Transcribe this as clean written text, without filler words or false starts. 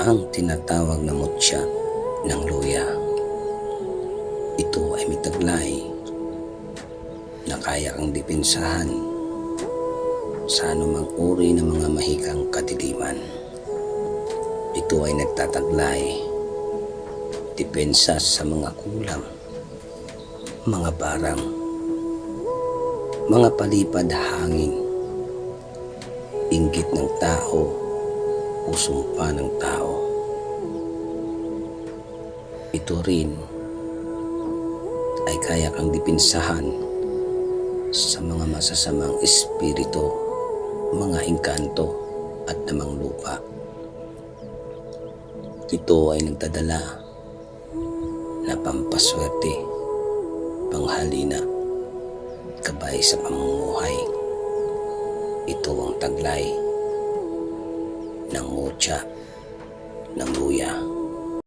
ang tinatawag na mutya ng luya. Ito ay may taglay na kaya kang depensahan sa anumang uri ng mga mahikang kadiliman. Ito ay nagtataglay depensa sa mga kulang, mga barang, mga palipad hangin, inggit ng tao o sumpa ng tao. Ito rin ay kaya kang depensahan sa mga masasamang espiritu, mga engkanto at namang lupa. Ito ay nagdadala na pampaswerte, panghalina, gabay sa pamumuhay. Ito ang taglay ng mutya ng luya.